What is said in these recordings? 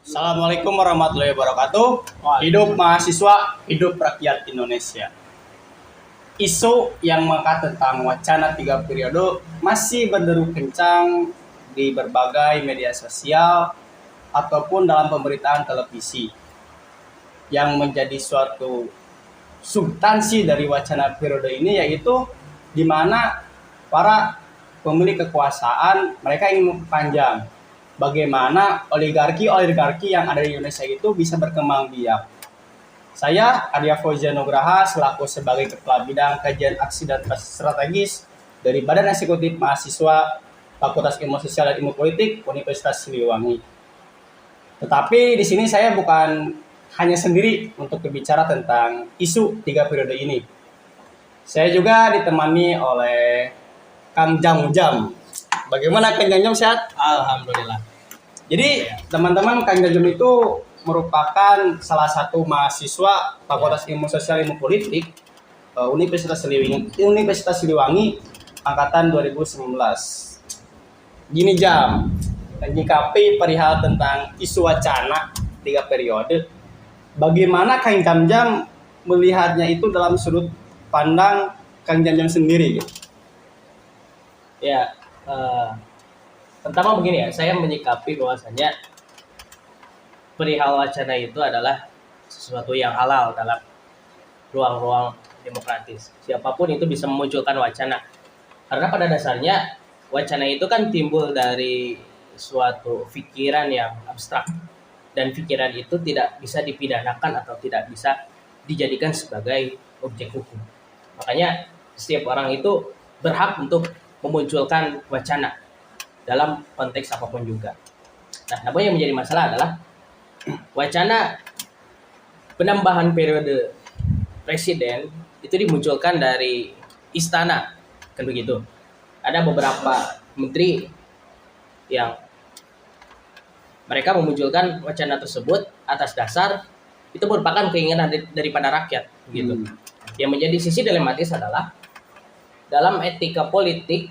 Assalamualaikum warahmatullahi wabarakatuh. Hidup mahasiswa, hidup rakyat Indonesia. Isu yang mengangkat tentang wacana 3 periode masih berderu kencang di berbagai media sosial ataupun dalam pemberitaan televisi. Yang menjadi suatu substansi dari wacana periode ini yaitu di mana para pemilik kekuasaan mereka ingin memperpanjang bagaimana oligarki yang ada di Indonesia itu bisa berkembang biak. Saya Arya Fauzia Nugraha selaku sebagai Kepala Bidang Kajian Aksi dan Strategis dari Badan Eksekutif Mahasiswa Fakultas Ilmu Sosial dan Ilmu Politik Universitas Siliwangi. Tetapi di sini saya bukan hanya sendiri untuk berbicara tentang isu 3 periode ini. Saya juga ditemani oleh Kang Jam. Bagaimana Kang Jam sehat? Alhamdulillah. Jadi teman-teman, Kang Jam itu merupakan salah satu mahasiswa Fakultas Ilmu Sosial Ilmu Politik Universitas Siliwangi angkatan 2019. Gini Jam, menyikapi perihal tentang isu wacana 3 periode, bagaimana Kang Jam melihatnya itu dalam sudut pandang Kang Jam sendiri? Ya, pertama begini ya, saya menyikapi bahwasanya perihal wacana itu adalah sesuatu yang halal dalam ruang-ruang demokratis. Siapapun itu bisa memunculkan wacana. Karena pada dasarnya wacana itu kan timbul dari suatu pikiran yang abstrak. Dan pikiran itu tidak bisa dipidanakan atau tidak bisa dijadikan sebagai objek hukum. Makanya setiap orang itu berhak untuk memunculkan wacana dalam konteks apapun juga. Nah, namun yang menjadi masalah adalah wacana penambahan periode presiden itu dimunculkan dari istana, kan begitu. Ada beberapa menteri yang mereka memunculkan wacana tersebut atas dasar itu merupakan keinginan daripada rakyat, begitu. Yang menjadi sisi dilematis adalah dalam etika politik,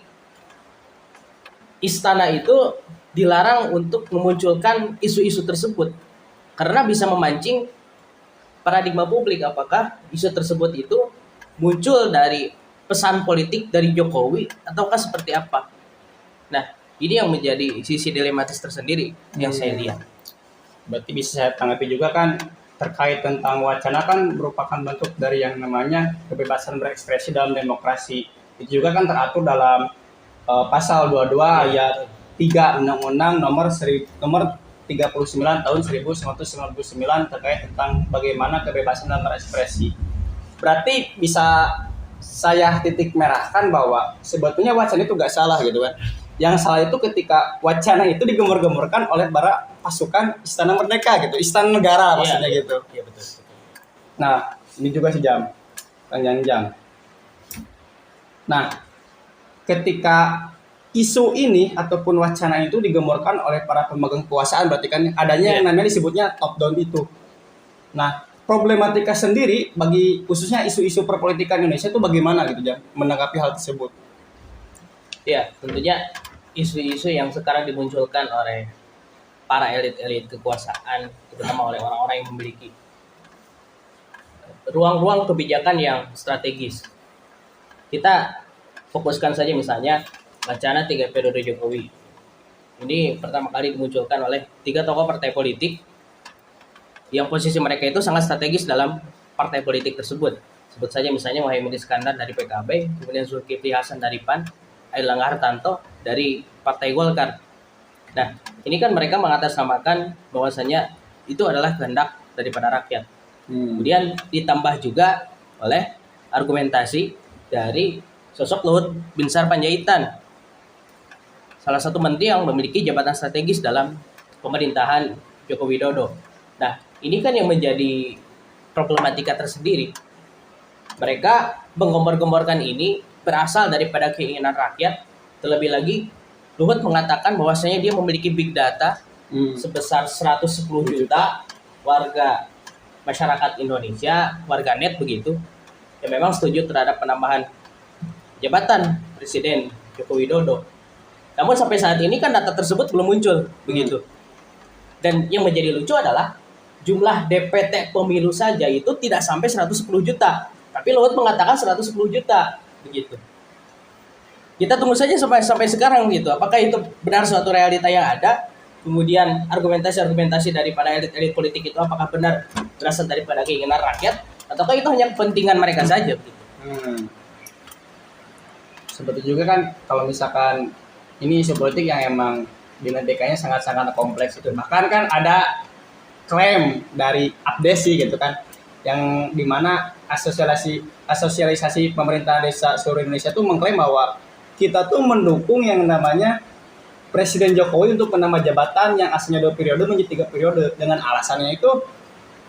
istana itu dilarang untuk memunculkan isu-isu tersebut karena bisa memancing paradigma publik apakah isu tersebut itu muncul dari pesan politik dari Jokowi ataukah seperti apa. Nah, ini yang menjadi sisi dilematis tersendiri yang saya lihat. Berarti bisa saya tanggapi juga kan terkait tentang wacana kan merupakan bentuk dari yang namanya kebebasan berekspresi dalam demokrasi. Itu juga kan teratur dalam pasal 22 ayat 3 Undang-Undang nomor 39 tahun 1999 terkait tentang bagaimana kebebasan dalam berekspresi. Berarti bisa saya titik merahkan bahwa sebetulnya wacana itu gak salah gitu kan. Yang salah itu ketika wacana itu digemur-gemurkan oleh para pasukan Istana Merdeka gitu, Istana Negara maksudnya gitu. Iya betul. Nah, ini juga si Jam, Kang Jam. Nah, ketika isu ini ataupun wacana itu digemurkan oleh para pemegang kekuasaan, berarti kan adanya yang namanya disebutnya top down itu. Nah, problematika sendiri bagi khususnya isu-isu perpolitikan Indonesia itu bagaimana gitu Jam menanggapi hal tersebut? Ya, tentunya isu-isu yang sekarang dimunculkan oleh para elit-elit kekuasaan, terutama oleh orang-orang yang memiliki ruang-ruang kebijakan yang strategis. Kita fokuskan saja misalnya wacana 3 periode Jokowi. Ini pertama kali dimunculkan oleh 3 tokoh partai politik yang posisi mereka itu sangat strategis dalam partai politik tersebut. Sebut saja misalnya Muhaimin Iskandar dari PKB, kemudian Zulkifli Hasan dari PAN, Airlangga Hartarto dari Partai Golkar. Nah, ini kan mereka mengatasnamakan bahwasanya itu adalah kehendak daripada rakyat. Kemudian ditambah juga oleh argumentasi dari sosok Luhut Binsar Panjaitan, salah satu menteri yang memiliki jabatan strategis dalam pemerintahan Joko Widodo. Nah, ini kan yang menjadi problematika tersendiri. Mereka menggembor-gemborkan ini berasal daripada keinginan rakyat. Terlebih lagi, Luhut mengatakan bahwasanya dia memiliki big data sebesar 110 juta warga masyarakat Indonesia, warga net begitu, yang memang setuju terhadap penambahan jabatan Presiden Joko Widodo. Namun sampai saat ini kan data tersebut belum muncul begitu. Dan yang menjadi lucu adalah jumlah DPT pemilu saja itu tidak sampai 110 juta. Tapi Luhut mengatakan 110 juta. Begitu. Kita tunggu saja sampai sekarang gitu. Apakah itu benar suatu realita yang ada? Kemudian argumentasi daripada elit-elit politik itu apakah benar berasal daripada keinginan rakyat? Ataukah itu hanya kepentingan mereka saja? Begitu. Seperti juga kan kalau misalkan ini isu politik yang emang dinamikanya sangat-sangat kompleks itu. Bahkan kan ada klaim dari Abdesi gitu kan, yang dimana asosialisasi pemerintah desa seluruh Indonesia tuh mengklaim bahwa kita tuh mendukung yang namanya Presiden Jokowi untuk menambah jabatan yang aslinya 2 periode menjadi 3 periode, dengan alasannya itu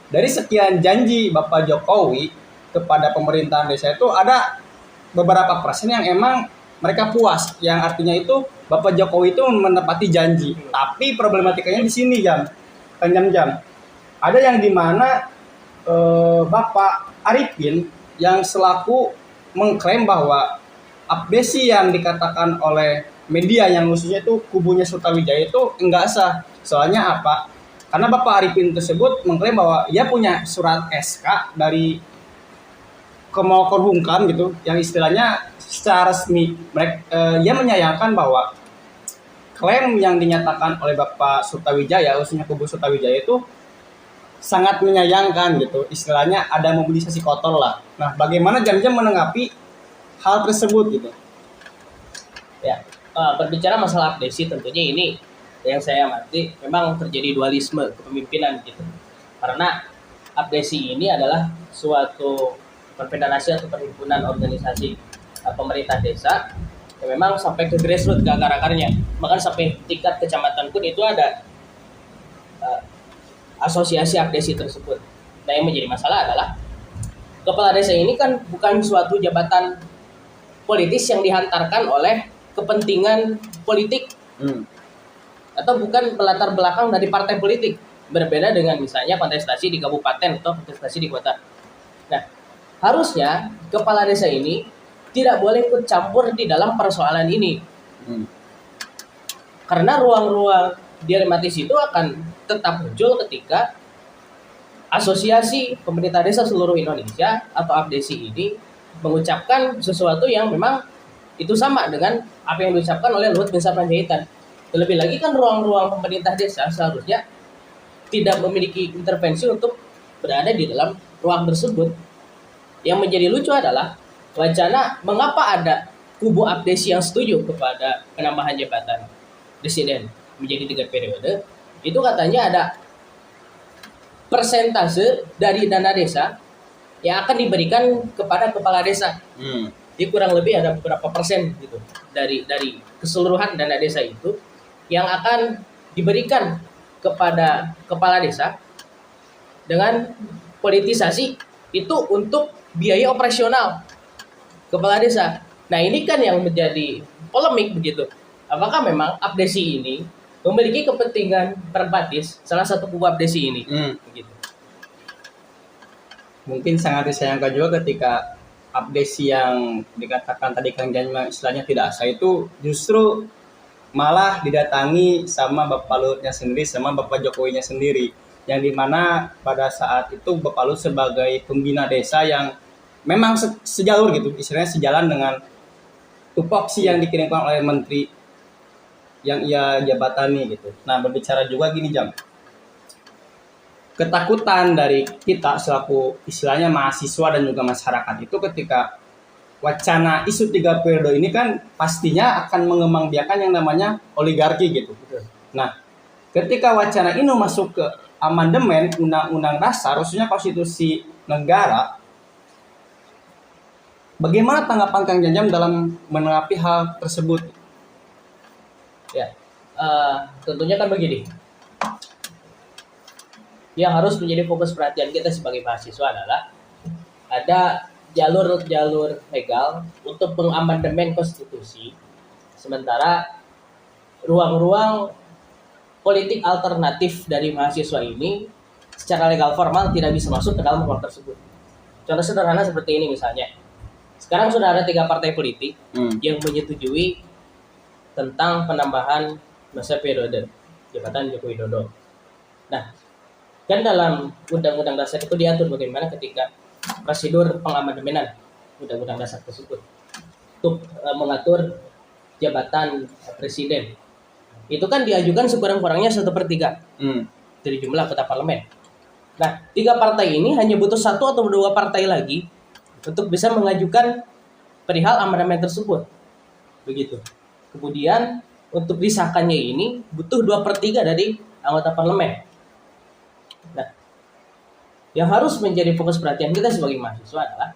dari sekian janji Bapak Jokowi kepada pemerintahan desa itu ada beberapa persen yang emang mereka puas, yang artinya itu Bapak Jokowi itu menepati janji. Tapi problematikanya di sini jam. Ada yang dimana Bapak Arifin yang selaku mengklaim bahwa Abdesi yang dikatakan oleh media yang khususnya itu kubunya Sutawijaya itu enggak sah. Soalnya apa? Karena Bapak Arifin tersebut mengklaim bahwa ia punya surat SK dari Kemenkumham gitu, yang istilahnya secara resmi ia menyayangkan bahwa klaim yang dinyatakan oleh Bapak Sutawijaya, khususnya kubu Sutawijaya itu sangat menyayangkan gitu. Istilahnya ada mobilisasi kotor lah. Nah, bagaimana jam-jam menanggapi hal tersebut gitu? Ya, berbicara masalah Abdesi tentunya ini yang saya amati memang terjadi dualisme kepemimpinan gitu. Karena Abdesi ini adalah suatu konfederasi atau perhimpunan organisasi pemerintah desa yang memang sampai ke grassroots, ke akar-akarnya. Bahkan sampai tingkat kecamatan pun itu ada asosiasi Abdesi tersebut. Nah, yang menjadi masalah adalah kepala desa ini kan bukan suatu jabatan politis yang dihantarkan oleh kepentingan politik atau bukan latar belakang dari partai politik, berbeda dengan misalnya kontestasi di kabupaten atau kontestasi di kota. Nah, harusnya kepala desa ini tidak boleh ikut campur di dalam persoalan ini, karena ruang-ruang dilematis itu akan tetap muncul ketika asosiasi pemerintah desa seluruh Indonesia atau Abdesi ini mengucapkan sesuatu yang memang itu sama dengan apa yang diucapkan oleh Luhut Binsar Panjaitan. Terlebih lagi kan ruang-ruang pemerintah desa seharusnya tidak memiliki intervensi untuk berada di dalam ruang tersebut. Yang menjadi lucu adalah wacana mengapa ada kubu Abdesi yang setuju kepada penambahan jabatan presiden menjadi 3 periode. Itu katanya ada persentase dari dana desa yang akan diberikan kepada kepala desa. Jadi kurang lebih ada beberapa persen gitu dari keseluruhan dana desa itu yang akan diberikan kepada kepala desa dengan politisasi itu untuk biaya operasional kepala desa. Nah, ini kan yang menjadi polemik begitu. Apakah memang Abdesi ini memiliki kepentingan pragmatis salah satu kubu Abdesi ini? Begitu. Mungkin sangat disayangkan juga ketika Abdesi yang dikatakan tadi Kang Janma istilahnya tidak sah itu justru malah didatangi sama Bapak Luhutnya sendiri, sama Bapak Jokowinya sendiri, yang dimana pada saat itu Bapak Luhut sebagai pembina desa yang memang sejalur gitu, istilahnya sejalan dengan tupoksi yang dikirimkan oleh menteri yang ia jabatani gitu. Nah, berbicara juga gini Jam, ketakutan dari kita selaku istilahnya mahasiswa dan juga masyarakat itu ketika wacana isu 3 periode ini kan pastinya akan mengembangbiakan yang namanya oligarki gitu. Nah, ketika wacana ini masuk ke amandemen undang-undang dasar, khususnya konstitusi negara, bagaimana tanggapan Kang Janjam dalam menanggapi hal tersebut? Ya, tentunya kan begini. Yang harus menjadi fokus perhatian kita sebagai mahasiswa adalah ada jalur-jalur legal untuk mengamandemen konstitusi, sementara ruang-ruang politik alternatif dari mahasiswa ini secara legal formal tidak bisa masuk ke dalam ruang tersebut. Contoh sederhana seperti ini misalnya, sekarang sudah ada 3 partai politik yang menyetujui tentang penambahan masa periode jabatan Joko Widodo. Nah, kan dalam Undang-Undang Dasar itu diatur bagaimana ketika prosedur pengamandemenan Undang-Undang Dasar tersebut untuk mengatur jabatan presiden. Itu kan diajukan sekurang-kurangnya 1/3 dari jumlah anggota parlemen. Nah, 3 partai ini hanya butuh 1 atau 2 partai lagi untuk bisa mengajukan perihal amandemen tersebut. Begitu. Kemudian untuk disahkannya ini butuh 2/3 dari anggota parlemen. Nah, yang harus menjadi fokus perhatian kita sebagai mahasiswa adalah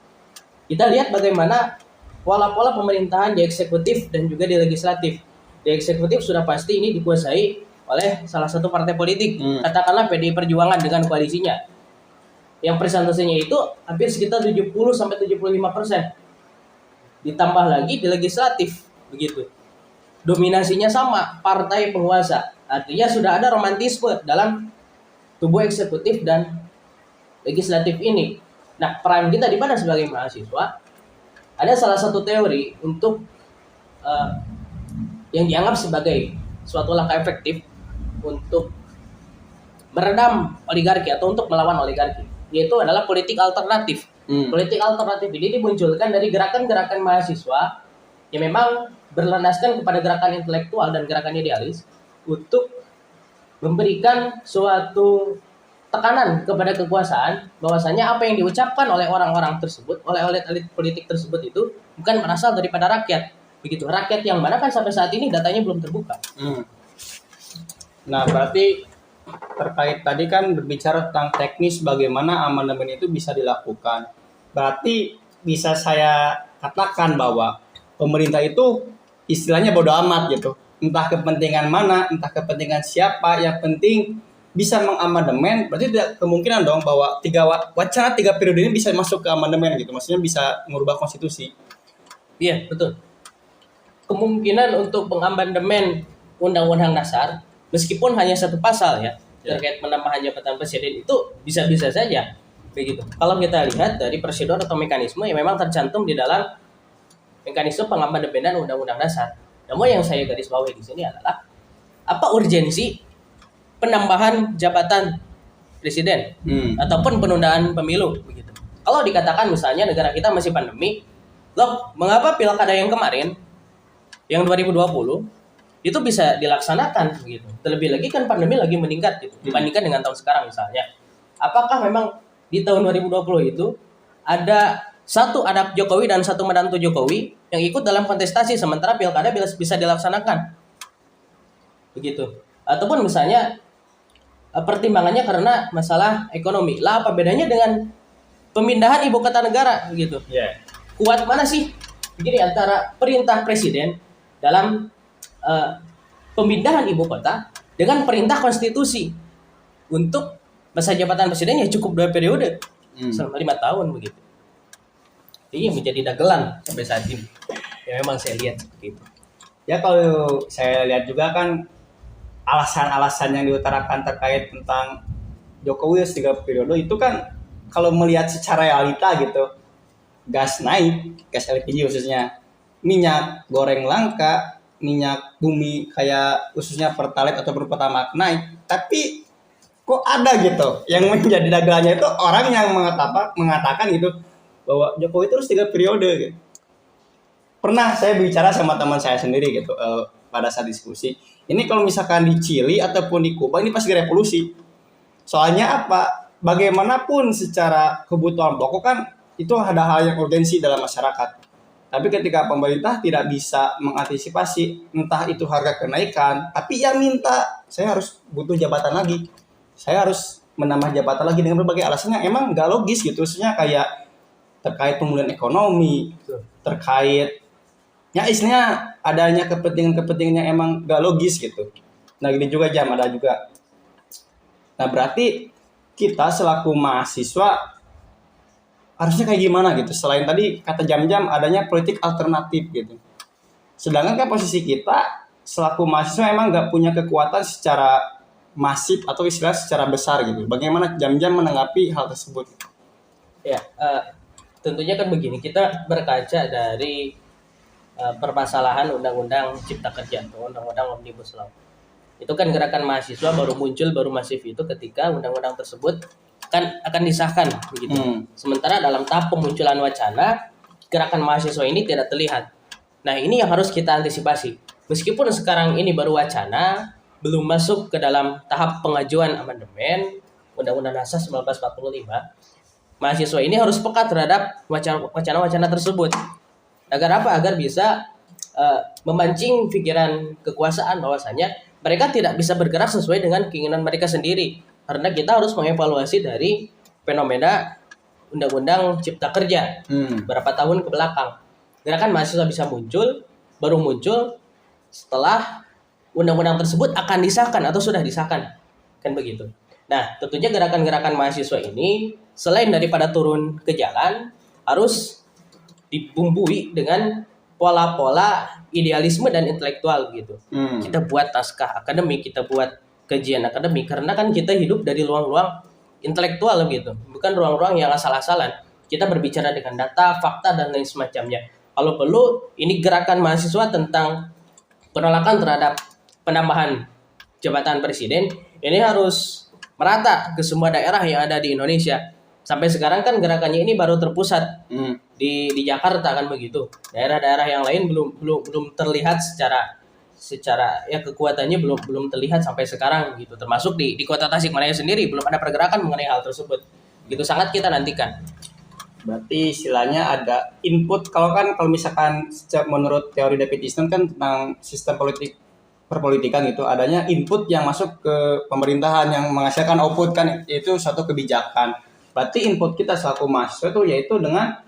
kita lihat bagaimana pola-pola pemerintahan di eksekutif dan juga di legislatif. Di eksekutif sudah pasti ini dikuasai oleh salah satu partai politik, katakanlah PDI Perjuangan dengan koalisinya. Yang persentasenya itu hampir sekitar 70-75%. Ditambah lagi di legislatif, begitu. Dominasinya sama, partai penguasa. Artinya sudah ada romantisme dalam tubuh eksekutif dan legislatif ini. Nah, peran kita di mana sebagai mahasiswa? Ada salah satu teori untuk yang dianggap sebagai suatu langkah efektif untuk meredam oligarki atau untuk melawan oligarki, yaitu adalah politik alternatif. Politik alternatif ini dimunculkan dari gerakan-gerakan mahasiswa yang memang berlandaskan kepada gerakan intelektual dan gerakan idealis untuk memberikan suatu tekanan kepada kekuasaan bahwasanya apa yang diucapkan oleh orang-orang tersebut, oleh elit politik tersebut itu bukan berasal daripada rakyat. Begitu, rakyat yang mana kan sampai saat ini datanya belum terbuka. Nah, berarti terkait tadi kan berbicara tentang teknis bagaimana amandemen itu bisa dilakukan. Berarti bisa saya katakan bahwa pemerintah itu istilahnya bodoh amat gitu. Entah kepentingan mana, entah kepentingan siapa, yang penting bisa mengamandemen. Berarti tidak kemungkinan dong bahwa wacana 3 periode ini bisa masuk ke amandemen gitu. Maksudnya bisa mengubah konstitusi. Iya, betul. Kemungkinan untuk mengamandemen Undang-Undang Dasar meskipun hanya 1 pasal ya, terkait penambahan jabatan presiden itu bisa-bisa saja begitu. Kalau kita lihat dari prosedur atau mekanisme yang memang tercantum di dalam mekanisme pengamandemenan Undang-Undang Dasar. Namun yang saya garis bawahi di sini adalah apa urgensi penambahan jabatan presiden ataupun penundaan pemilu begitu. Kalau dikatakan misalnya negara kita masih pandemi, loh mengapa pilkada yang kemarin yang 2020 itu bisa dilaksanakan begitu. Terlebih lagi kan pandemi lagi meningkat gitu dibandingkan dengan tahun sekarang misalnya. Apakah memang di tahun 2020 itu ada satu anak Jokowi dan satu menantu Jokowi yang ikut dalam kontestasi sementara pilkada bisa dilaksanakan? Begitu. Ataupun misalnya pertimbangannya karena masalah ekonomi. Lah apa bedanya dengan pemindahan ibu kota negara gitu? Kuat mana sih? Jadi antara perintah presiden dalam pemindahan ibu kota dengan perintah konstitusi untuk masa jabatan presiden ya cukup 2 periode selama 5 tahun begitu. Ini menjadi dagelan sampai saat ini. Ya memang saya lihat seperti itu. Ya kalau saya lihat juga kan alasan-alasan yang diutarakan terkait tentang Jokowi 3 periode itu kan kalau melihat secara realita gitu, gas naik, gas LPG khususnya, minyak goreng langka, minyak bumi kayak khususnya Pertalite atau Pertamax naik, tapi kok ada gitu yang menjadi dagelannya itu orang yang mengatakan gitu bahwa Jokowi terus 3 periode gitu. Pernah saya bicara sama teman saya sendiri gitu pada saat diskusi. Ini kalau misalkan di Chili ataupun di Kuba ini pasti revolusi. Soalnya apa? Bagaimanapun secara kebutuhan pokok kan itu ada hal yang urgensi dalam masyarakat. Tapi ketika pemerintah tidak bisa mengantisipasi entah itu harga kenaikan, tapi yang minta saya harus butuh jabatan lagi. Saya harus menambah jabatan lagi dengan berbagai alasan yang emang nggak logis gitu. Maksudnya kayak terkait pemulihan ekonomi, terkait ya istilahnya adanya kepentingan-kepentingan yang emang gak logis gitu. Nah gini juga ada juga. Nah berarti kita selaku mahasiswa harusnya kayak gimana gitu. Selain tadi kata jam-jam adanya politik alternatif gitu. Sedangkan kan posisi kita selaku mahasiswa emang gak punya kekuatan secara masif atau istilah secara besar gitu. Bagaimana jam-jam menanggapi hal tersebut? Ya, tentunya kan begini, kita berkaca dari permasalahan Undang-Undang Cipta Kerja atau Undang-Undang Omnibus Law. Itu kan gerakan mahasiswa baru muncul, baru masif itu ketika undang-undang tersebut kan akan disahkan begitu. Sementara dalam tahap pemunculan wacana, gerakan mahasiswa ini tidak terlihat. Nah, ini yang harus kita antisipasi. Meskipun sekarang ini baru wacana, belum masuk ke dalam tahap pengajuan amandemen Undang-Undang Dasar 1945, mahasiswa ini harus peka terhadap wacana-wacana tersebut. Agar apa? Agar bisa memancing pikiran kekuasaan bahwasanya mereka tidak bisa bergerak sesuai dengan keinginan mereka sendiri. Karena kita harus mengevaluasi dari fenomena Undang-Undang Cipta Kerja berapa tahun ke belakang. Gerakan mahasiswa bisa muncul, baru muncul setelah undang-undang tersebut akan disahkan atau sudah disahkan. Kan begitu. Nah, tentunya gerakan-gerakan mahasiswa ini selain daripada turun ke jalan, harus dibumbui dengan pola-pola idealisme dan intelektual gitu. Kita buat naskah akademik, kita buat kajian akademik, karena kan kita hidup dari ruang-ruang intelektual gitu, bukan ruang-ruang yang asal-asalan. Kita berbicara dengan data, fakta, dan lain semacamnya. Kalau perlu, ini gerakan mahasiswa tentang penolakan terhadap penambahan jabatan presiden, ini harus merata ke semua daerah yang ada di Indonesia. Sampai sekarang kan gerakannya ini baru terpusat di Jakarta kan begitu. Daerah-daerah yang lain belum terlihat secara ya kekuatannya belum terlihat sampai sekarang gitu. Termasuk di kota Tasikmalaya sendiri belum ada pergerakan mengenai hal tersebut. Gitu sangat kita nantikan. Berarti istilahnya ada input, kalau misalkan menurut teori David Easton kan tentang sistem perpolitikan itu adanya input yang masuk ke pemerintahan yang menghasilkan output kan, yaitu suatu kebijakan. Berarti input kita selaku mahasiswa itu yaitu dengan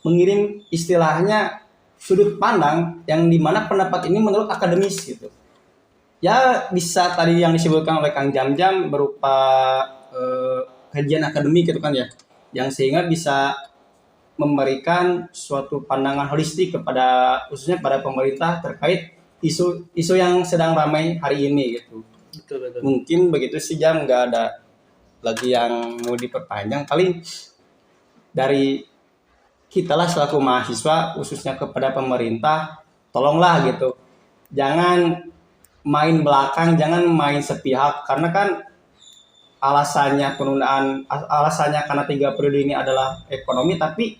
mengirim istilahnya sudut pandang yang dimana pendapat ini menurut akademis gitu. Ya bisa tadi yang disebutkan oleh Kang Jam-Jam berupa kajian akademik gitu kan ya, yang sehingga bisa memberikan suatu pandangan holistik kepada khususnya pada pemerintah terkait isu yang sedang ramai hari ini gitu. Betul. Mungkin begitu sih, Jam, nggak ada lagi yang mau diperpanjang. Paling dari kita lah selaku mahasiswa khususnya kepada pemerintah, tolonglah gitu, jangan main belakang, jangan main sepihak, karena kan alasannya karena 3 periode ini adalah ekonomi, tapi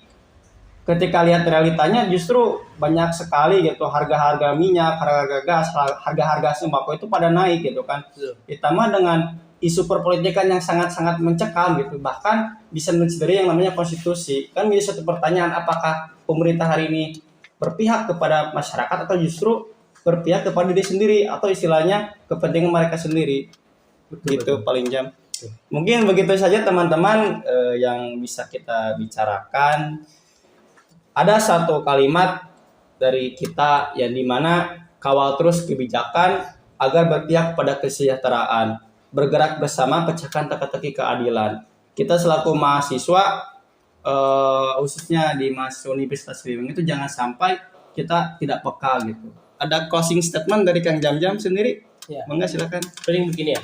ketika lihat realitanya justru banyak sekali gitu harga-harga minyak, harga-harga gas, harga-harga sembako itu pada naik gitu kan. Ditambah dengan isu perpolitikan yang sangat-sangat mencekam gitu, bahkan bisa mencederai yang namanya konstitusi. Kan jadi satu pertanyaan, apakah pemerintah hari ini berpihak kepada masyarakat atau justru berpihak kepada diri sendiri atau istilahnya kepentingan mereka sendiri. Gitu paling, Jam. Mungkin begitu saja teman-teman yang bisa kita bicarakan. Ada satu kalimat dari kita yang dimana kawal terus kebijakan agar berpihak pada kesejahteraan, bergerak bersama pecahkan teka-teki keadilan. Kita selaku mahasiswa khususnya di mahasiswa Universitas Liling itu jangan sampai kita tidak peka gitu. Ada closing statement dari Kang Jam-Jam sendiri? Ya. Monggo silakan. Paling begini ya,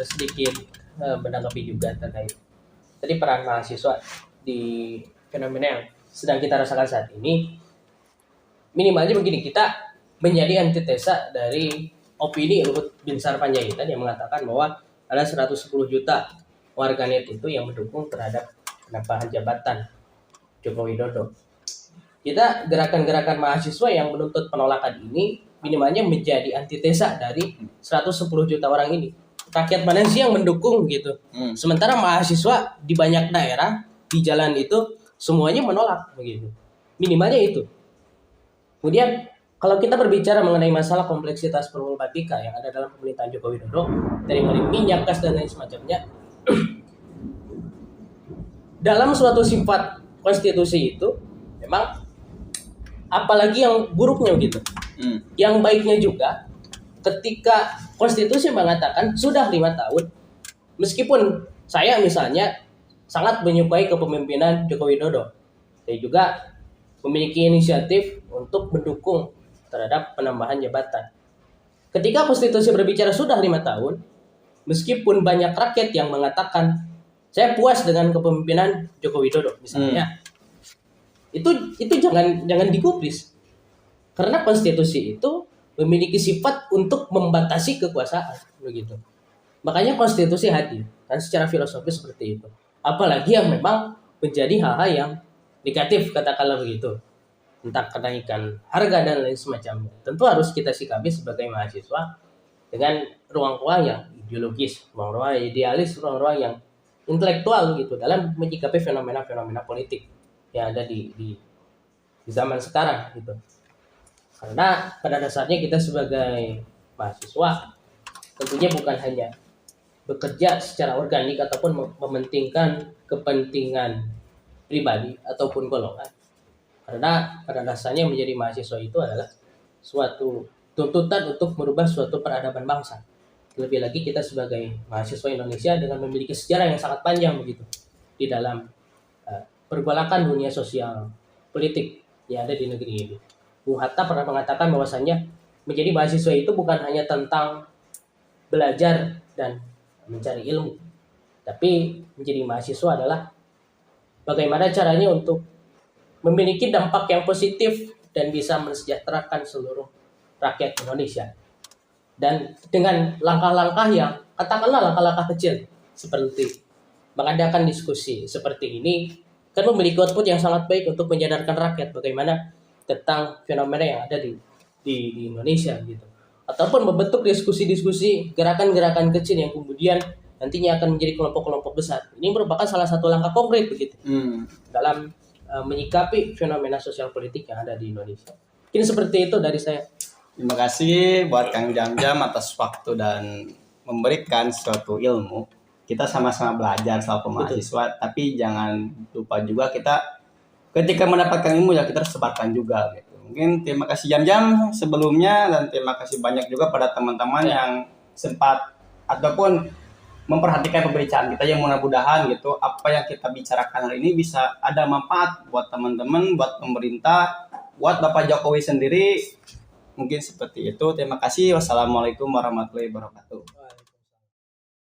sedikit menanggapi juga terkait tadi peran mahasiswa di fenomena yang sedang kita rasakan saat ini. Minimalnya begini, kita menjadi antitesa dari opini Luhut Binsar Panjaitan yang mengatakan bahwa ada 110 juta warganet itu yang mendukung terhadap penambahan jabatan Joko Widodo. Kita gerakan-gerakan mahasiswa yang menuntut penolakan ini minimalnya menjadi antitesa dari 110 juta orang ini. Rakyat mana sih yang mendukung gitu? Sementara mahasiswa di banyak daerah di jalan itu semuanya menolak begitu. Minimalnya itu. Kemudian kalau kita berbicara mengenai masalah kompleksitas problematika yang ada dalam pemerintahan Joko Widodo dari mulai minyak, gas dan lain semacamnya, dalam suatu sifat konstitusi itu memang apalagi yang buruknya gitu. Yang baiknya juga ketika konstitusi mengatakan sudah 5 tahun, meskipun saya misalnya sangat menyukai kepemimpinan Joko Widodo, saya juga memiliki inisiatif untuk mendukung terhadap penambahan jabatan. Ketika konstitusi berbicara sudah 5 tahun, meskipun banyak rakyat yang mengatakan saya puas dengan kepemimpinan Joko Widodo misalnya, itu jangan digubris, karena konstitusi itu memiliki sifat untuk membatasi kekuasaan begitu. Makanya konstitusi hadir kan secara filosofis seperti itu. Apalagi yang memang menjadi hal-hal yang negatif katakanlah begitu, tentang kenaikan harga dan lain semacamnya. Tentu harus kita sikapi sebagai mahasiswa dengan ruang-ruang yang ideologis, ruang-ruang yang idealis, ruang-ruang yang intelektual gitu dalam menyikapi fenomena-fenomena politik yang ada di zaman sekarang gitu. Karena pada dasarnya kita sebagai mahasiswa tentunya bukan hanya bekerja secara organik ataupun mementingkan kepentingan pribadi ataupun golongan. Karena pada dasarnya menjadi mahasiswa itu adalah suatu tuntutan untuk merubah suatu peradaban bangsa. Lebih lagi kita sebagai mahasiswa Indonesia dengan memiliki sejarah yang sangat panjang begitu di dalam pergolakan dunia sosial politik yang ada di negeri ini. Bung Hatta pernah mengatakan bahwasannya menjadi mahasiswa itu bukan hanya tentang belajar dan mencari ilmu, tapi menjadi mahasiswa adalah bagaimana caranya untuk memiliki dampak yang positif dan bisa mensejahterakan seluruh rakyat Indonesia. Dan dengan langkah-langkah yang katakanlah langkah-langkah kecil seperti mengadakan diskusi seperti ini kan memiliki output yang sangat baik untuk menyadarkan rakyat bagaimana tentang fenomena yang ada di Indonesia gitu. Ataupun membentuk diskusi-diskusi gerakan-gerakan kecil yang kemudian nantinya akan menjadi kelompok-kelompok besar. Ini merupakan salah satu langkah konkret begitu dalam menyikapi fenomena sosial politik yang ada di Indonesia. Mungkin seperti itu dari saya. Terima kasih buat Kang Jam-Jam atas waktu dan memberikan suatu ilmu. Kita sama-sama belajar soal mahasiswa, tapi jangan lupa juga kita ketika mendapatkan ilmu ya kita harus sebarkan juga gitu. Mungkin terima kasih Jam-Jam sebelumnya dan terima kasih banyak juga pada teman-teman yang sempat ataupun memperhatikan pembicaraan kita yang mudah-mudahan gitu apa yang kita bicarakan hari ini bisa ada manfaat buat teman-teman, buat pemerintah, buat Bapak Jokowi sendiri. Mungkin seperti itu. Terima kasih. Wassalamualaikum warahmatullahi wabarakatuh.